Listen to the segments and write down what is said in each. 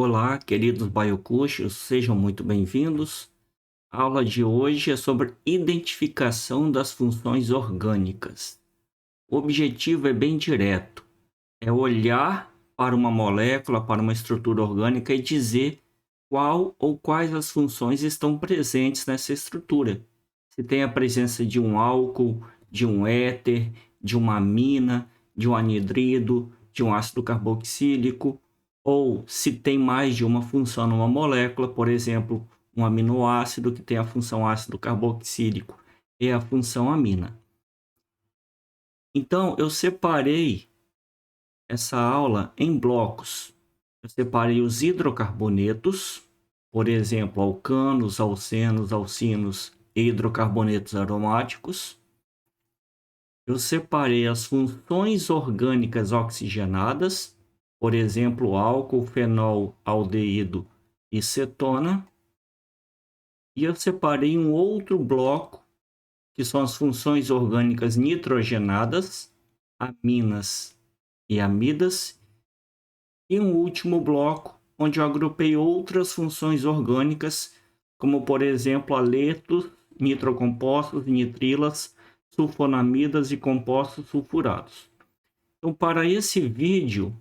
Olá, queridos biocuchos, sejam muito bem-vindos. A aula de hoje é sobre identificação das funções orgânicas. O objetivo é bem direto, é olhar para uma molécula, para uma estrutura orgânica e dizer qual ou quais as funções estão presentes nessa estrutura. Se tem a presença de um álcool, de um éter, de uma amina, de um anidrido, de um ácido carboxílico, ou se tem mais de uma função numa molécula, por exemplo, um aminoácido que tem a função ácido carboxílico e a função amina. Então, eu separei essa aula em blocos. Eu separei os hidrocarbonetos, por exemplo, alcanos, alcenos, alcinos e hidrocarbonetos aromáticos. Eu separei as funções orgânicas oxigenadas, por exemplo, álcool, fenol, aldeído e cetona. E eu separei um outro bloco, que são as funções orgânicas nitrogenadas, aminas e amidas. E um último bloco, onde eu agrupei outras funções orgânicas, como por exemplo aletos, nitrocompostos, nitrilas, sulfonamidas e compostos sulfurados. Então, para esse vídeo,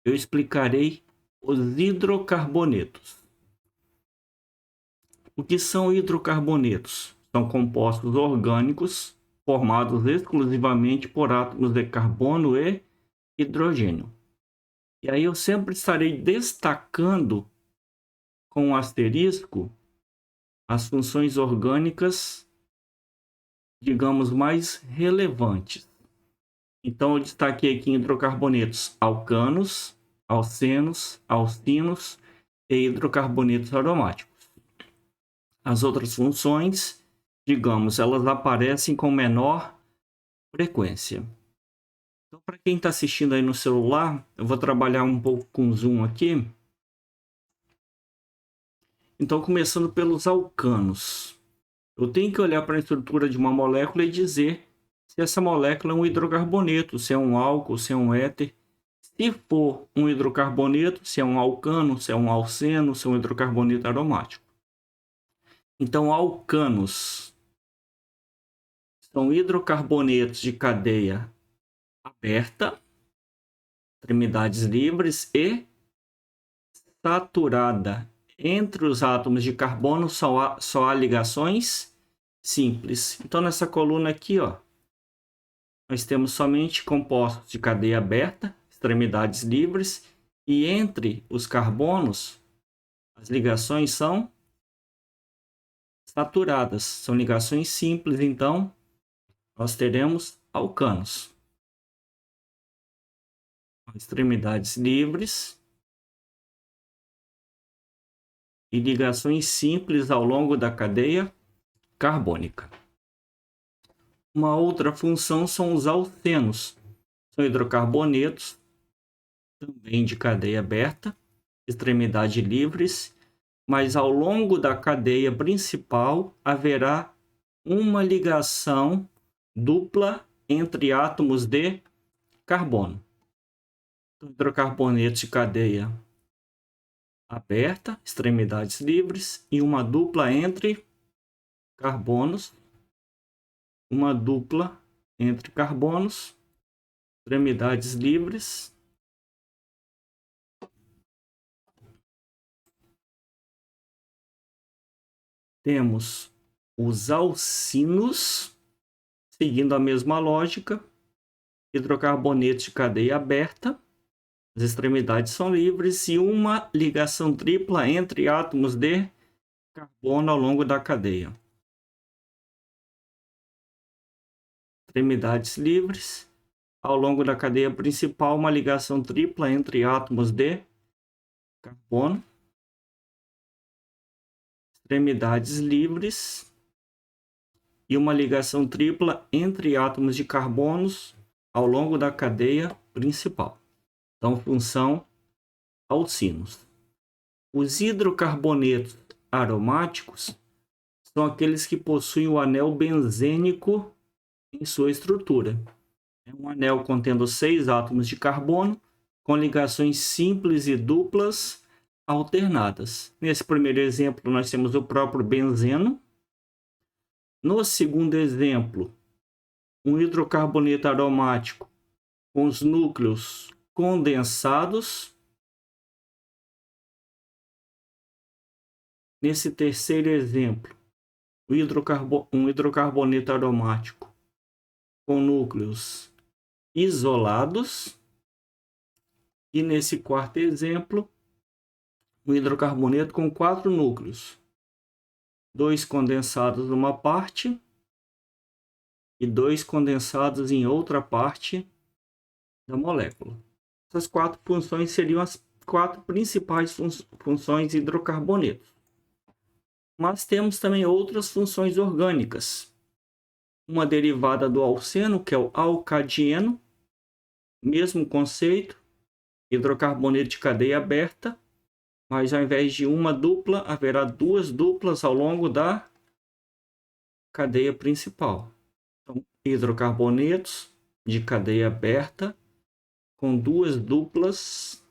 eu explicarei os hidrocarbonetos. O que são hidrocarbonetos? São compostos orgânicos formados exclusivamente por átomos de carbono e hidrogênio. E aí eu sempre estarei destacando com um asterisco as funções orgânicas, digamos, mais relevantes. Então eu destaquei aqui hidrocarbonetos alcanos, alcenos, alcinos e hidrocarbonetos aromáticos. As outras funções, digamos, elas aparecem com menor frequência. Então, para quem está assistindo aí no celular, eu vou trabalhar um pouco com zoom aqui. Então, começando pelos alcanos. Eu tenho que olhar para a estrutura de uma molécula e dizer se essa molécula é um hidrocarboneto, se é um álcool, se é um éter. Se for um hidrocarboneto, se é um alcano, se é um alceno, se é um hidrocarboneto aromático. Então, alcanos são hidrocarbonetos de cadeia aberta, extremidades livres e saturada. Entre os átomos de carbono só há ligações simples. Então, nessa coluna aqui, ó, nós temos somente compostos de cadeia aberta, extremidades livres, e entre os carbonos, as ligações são saturadas. São ligações simples, então, nós teremos alcanos. Extremidades livres e ligações simples ao longo da cadeia carbônica. Uma outra função são os alcenos. São hidrocarbonetos, também de cadeia aberta, extremidades livres, mas ao longo da cadeia principal haverá uma ligação dupla entre átomos de carbono. Então, hidrocarbonetos de cadeia aberta, extremidades livres, e uma dupla entre carbonos, extremidades livres. Temos os alcinos, seguindo a mesma lógica, hidrocarbonetos de cadeia aberta, as extremidades são livres e uma ligação tripla entre átomos de carbono ao longo da cadeia. Extremidades livres, ao longo da cadeia principal, uma ligação tripla entre átomos de carbono. Extremidades livres e uma ligação tripla entre átomos de carbonos ao longo da cadeia principal. Então, função alcinos. Os hidrocarbonetos aromáticos são aqueles que possuem o anel benzênico em sua estrutura. É um anel contendo 6 átomos de carbono com ligações simples e duplas alternadas. Nesse primeiro exemplo, nós temos o próprio benzeno. No segundo exemplo, um hidrocarboneto aromático com os núcleos condensados. Nesse terceiro exemplo, um hidrocarboneto aromático com núcleos isolados. E nesse quarto exemplo, um hidrocarboneto com 4 núcleos, 2 condensados numa parte e 2 condensados em outra parte da molécula. Essas 4 funções seriam as 4 principais funções de hidrocarbonetos. Mas temos também outras funções orgânicas. Uma derivada do alceno, que é o alcadieno, mesmo conceito, hidrocarboneto de cadeia aberta, mas ao invés de uma dupla, haverá 2 duplas ao longo da cadeia principal. Então, hidrocarbonetos de cadeia aberta com 2 duplas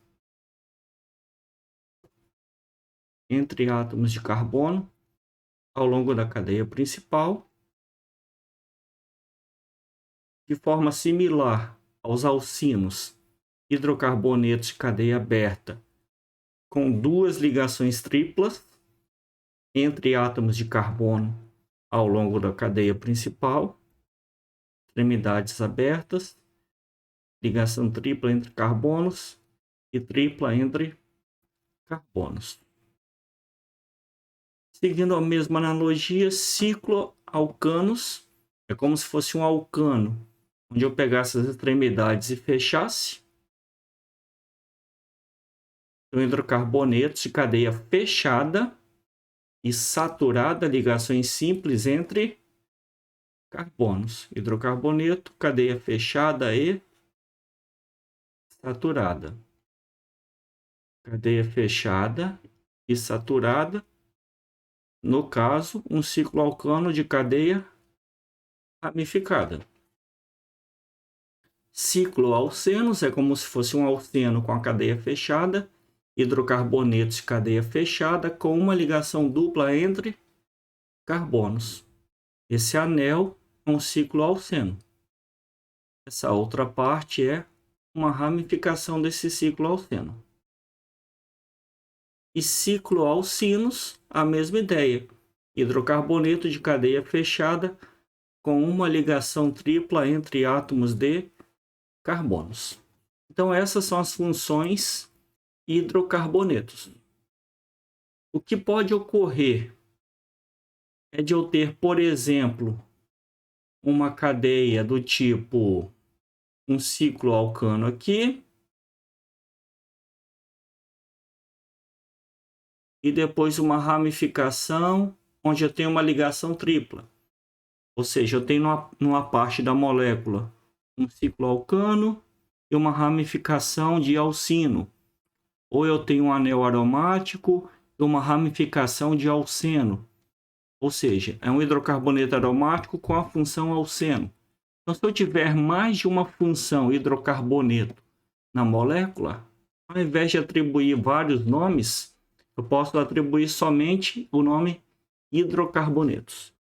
entre átomos de carbono ao longo da cadeia principal, de forma similar aos alcinos, hidrocarbonetos de cadeia aberta com 2 ligações triplas entre átomos de carbono ao longo da cadeia principal, extremidades abertas, ligação tripla entre carbonos e tripla entre carbonos. Seguindo a mesma analogia, cicloalcanos é como se fosse um alcano, onde eu pegasse as extremidades e fechasse. Então, hidrocarbonetos de cadeia fechada e saturada, ligações simples entre carbonos. Hidrocarboneto, cadeia fechada e saturada. Cadeia fechada e saturada. No caso, um cicloalcano de cadeia ramificada. Cicloalcenos é como se fosse um alceno com a cadeia fechada, hidrocarbonetos de cadeia fechada com uma ligação dupla entre carbonos. Esse anel é um cicloalceno. Essa outra parte é uma ramificação desse cicloalceno. E cicloalcinos, a mesma ideia. Hidrocarboneto de cadeia fechada com uma ligação tripla entre átomos de carbonos. Então, essas são as funções hidrocarbonetos. O que pode ocorrer é de eu ter, por exemplo, uma cadeia do tipo um cicloalcano aqui e depois uma ramificação onde eu tenho uma ligação tripla. Ou seja, eu tenho numa parte da molécula um cicloalcano e uma ramificação de alcino. Ou eu tenho um anel aromático e uma ramificação de alceno. Ou seja, é um hidrocarboneto aromático com a função alceno. Então, se eu tiver mais de uma função hidrocarboneto na molécula, ao invés de atribuir vários nomes, eu posso atribuir somente o nome hidrocarbonetos.